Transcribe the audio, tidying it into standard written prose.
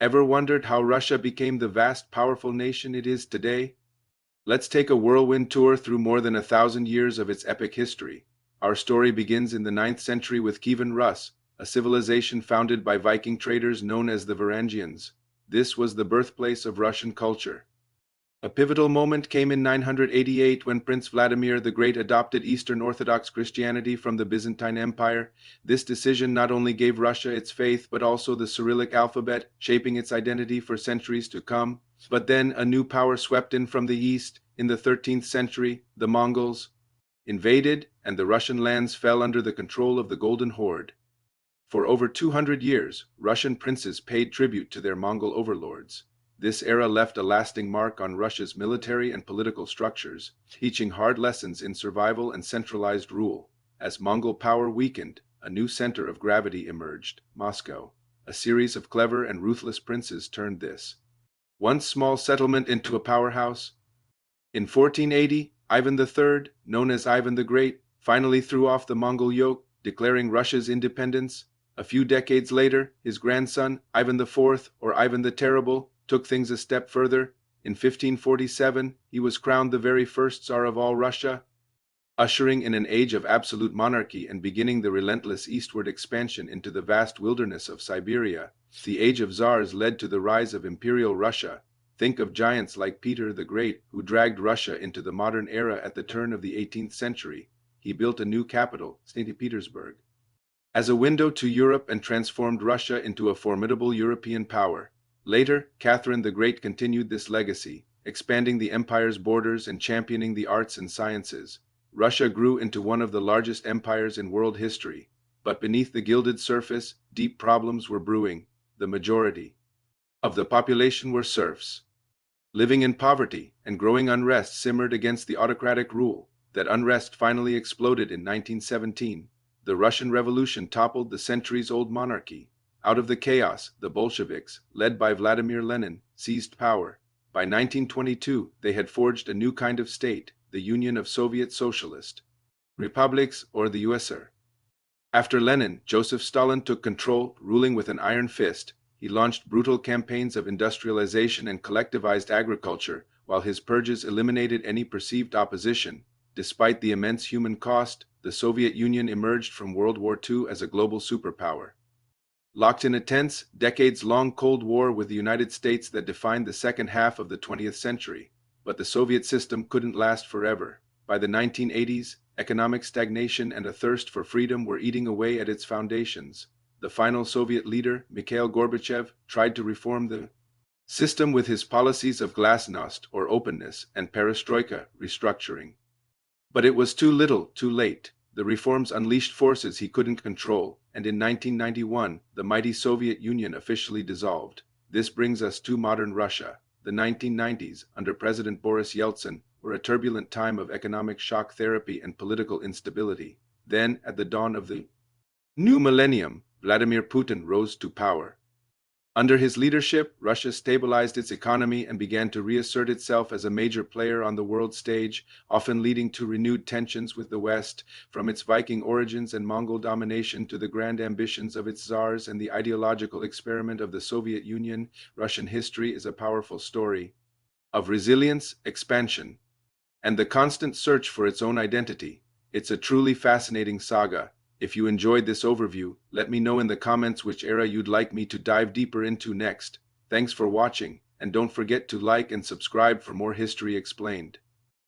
Ever wondered how Russia became the vast, powerful nation it is today? Let's take a whirlwind tour through more than 1,000 years of its epic history. Our story begins in the 9th century with Kievan Rus, a civilization founded by Viking traders known as the Varangians. This was the birthplace of Russian culture. A pivotal moment came in 988 when Prince Vladimir the Great adopted Eastern Orthodox Christianity from the Byzantine Empire. This decision not only gave Russia its faith but also the Cyrillic alphabet, shaping its identity for centuries to come. But then a new power swept in from the east. In the 13th century, the Mongols invaded, and the Russian lands fell under the control of the Golden Horde. For over 200 years, Russian princes paid tribute to their Mongol overlords. This era left a lasting mark on Russia's military and political structures, teaching hard lessons in survival and centralized rule. As Mongol power weakened, a new center of gravity emerged, Moscow. A series of clever and ruthless princes turned this once small settlement into a powerhouse. In 1480, Ivan III, known as Ivan the Great, finally threw off the Mongol yoke, declaring Russia's independence. A few decades later, his grandson, Ivan IV, or Ivan the Terrible, took things a step further. In 1547, he was crowned the very first Tsar of all Russia, ushering in an age of absolute monarchy and beginning the relentless eastward expansion into the vast wilderness of Siberia. The Age of Tsars led to the rise of Imperial Russia. Think of giants like Peter the Great, who dragged Russia into the modern era at the turn of the 18th century. He built a new capital, St. Petersburg, as a window to Europe and transformed Russia into a formidable European power. Later, Catherine the Great continued this legacy, expanding the empire's borders and championing the arts and sciences. Russia grew into one of the largest empires in world history. But beneath the gilded surface, deep problems were brewing. The majority of the population were serfs, living in poverty, and growing unrest simmered against the autocratic rule. That unrest finally exploded in 1917. The Russian Revolution toppled the centuries-old monarchy. Out of the chaos, the Bolsheviks, led by Vladimir Lenin, seized power. By 1922, they had forged a new kind of state, the Union of Soviet Socialist Republics, or the USSR. After Lenin, Joseph Stalin took control, ruling with an iron fist. He launched brutal campaigns of industrialization and collectivized agriculture, while his purges eliminated any perceived opposition. Despite the immense human cost, the Soviet Union emerged from World War II as a global superpower. Locked in a tense, decades-long Cold War with the United States that defined the second half of the 20th century. But the Soviet system couldn't last forever. By the 1980s, economic stagnation and a thirst for freedom were eating away at its foundations. The final Soviet leader, Mikhail Gorbachev, tried to reform the system with his policies of glasnost, or openness, and perestroika, restructuring. But it was too little, too late. The reforms unleashed forces he couldn't control, and in 1991, the mighty Soviet Union officially dissolved. This brings us to modern Russia. The 1990s, under President Boris Yeltsin, were a turbulent time of economic shock therapy and political instability. Then, at the dawn of the new millennium, Vladimir Putin rose to power. Under his leadership, Russia stabilized its economy and began to reassert itself as a major player on the world stage, often leading to renewed tensions with the West. From its Viking origins and Mongol domination to the grand ambitions of its czars and the ideological experiment of the Soviet Union, Russian history is a powerful story of resilience, expansion, and the constant search for its own identity. It's a truly fascinating saga. If you enjoyed this overview, let me know in the comments which era you'd like me to dive deeper into next. Thanks for watching, and don't forget to like and subscribe for more History Explained.